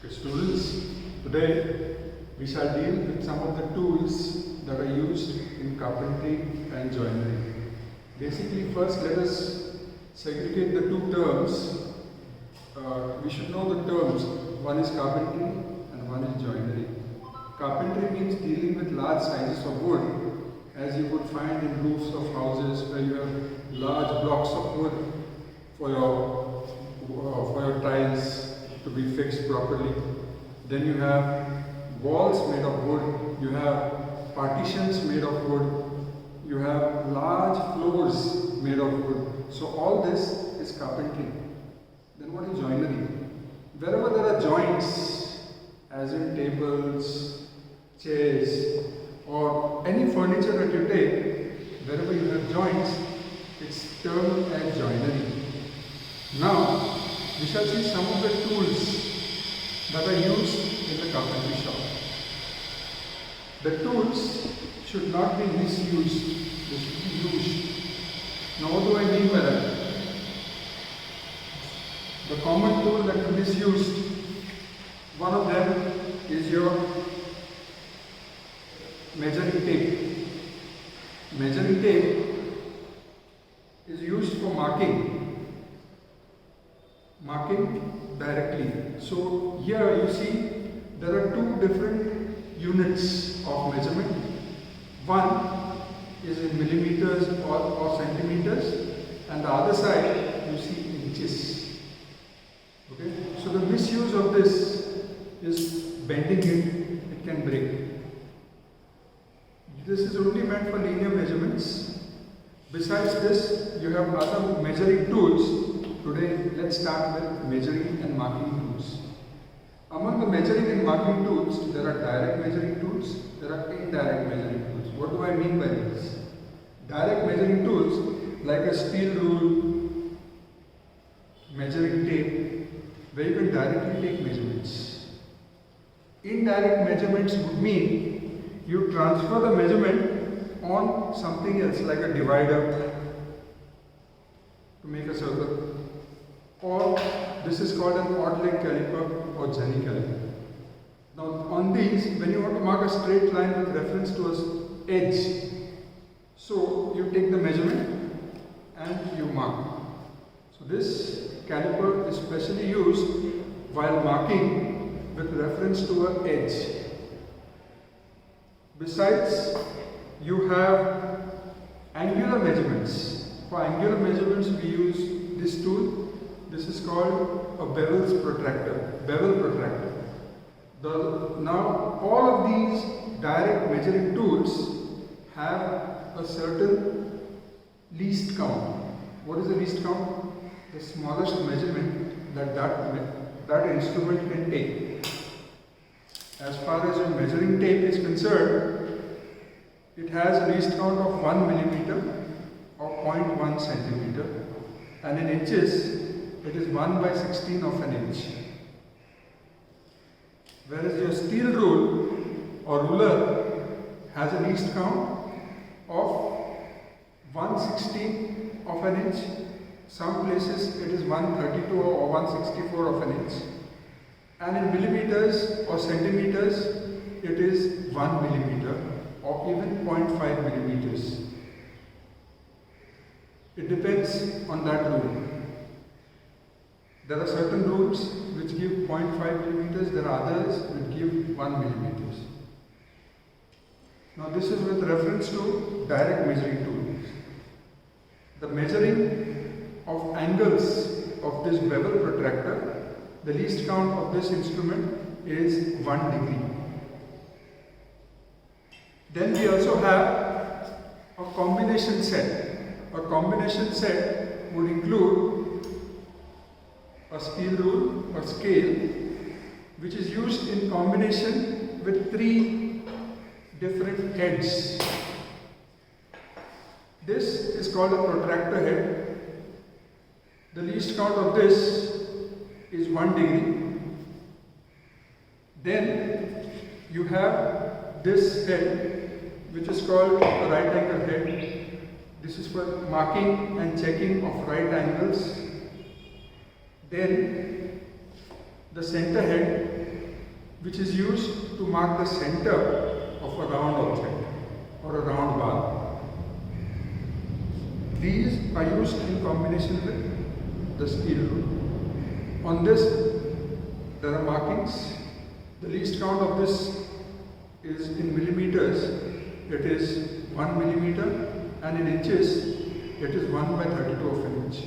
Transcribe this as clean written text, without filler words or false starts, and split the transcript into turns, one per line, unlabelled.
Okay, students, today we shall deal with some of the tools that are used in carpentry and joinery. Basically, first let us segregate the two terms. We should know the terms. One is carpentry and one is joinery. Carpentry means dealing with large sizes of wood, as you would find in roofs of houses where you have large blocks of wood for your tiles to be fixed properly. Then you have walls made of wood, you have partitions made of wood, you have large floors made of wood. So all this is carpentry. Then what is joinery? Wherever there are joints, as in tables, chairs, or any furniture that you take, wherever you have joints, it's termed as joinery. Now, we shall see some of the tools that are used in the carpentry shop. The tools should not be misused, they should be used. Now, what do I mean by that? The common tool that is misused, one of them is your measuring tape. Measuring tape is used for marking directly. So here you see there are two different units of measurement. One is in millimeters or centimeters, and the other side you see inches. Okay? So the misuse of this is bending it can break. This is only meant for linear measurements. Besides this, you have other measuring tools. Today, let's start with measuring and marking tools. Among the measuring and marking tools, there are direct measuring tools, there are indirect measuring tools. What do I mean by this? Direct measuring tools like a steel rule, measuring tape, where you can directly take measurements. Indirect measurements would mean you transfer the measurement on something else like a divider to make a circle, or this is called an odd leg caliper or Jenny caliper. Now on these, when you want to mark a straight line with reference to an edge, so you take the measurement and you mark. So this caliper is specially used while marking with reference to an edge. Besides, you have angular measurements. For angular measurements, we use this tool. This is called a bevel protractor. Now, all of these direct measuring tools have a certain least count. What is the least count? The smallest measurement that instrument can take. As far as your measuring tape is concerned, it has a least count of 1 millimeter or 0.1 centimeter, and in inches it is 1/16 of an inch. Whereas your steel rule or ruler has a least count of 1/16 of an inch. Some places it is 1/32 or 1/64 of an inch. And in millimeters or centimeters, it is 1 millimeter or even 0.5 millimeters. It depends on that rule. There are certain rules which give 0.5 millimeters, there are others which give 1 millimeters. Now this is with reference to direct measuring tools. The measuring of angles of this bevel protractor, the least count of this instrument is 1 degree. Then we also have a combination set. A combination set would include a steel rule or scale, which is used in combination with 3 different heads. This is called a protractor head. The least count of this is 1 degree. Then you have this head, which is called a right angle head. This is for marking and checking of right angles. Then the center head, which is used to mark the center of a round object or a round bar. These are used in combination with the steel rule. On this, there are markings. The least count of this is in millimeters. It is 1 millimeter, and in inches, it is 1/32 of an inch.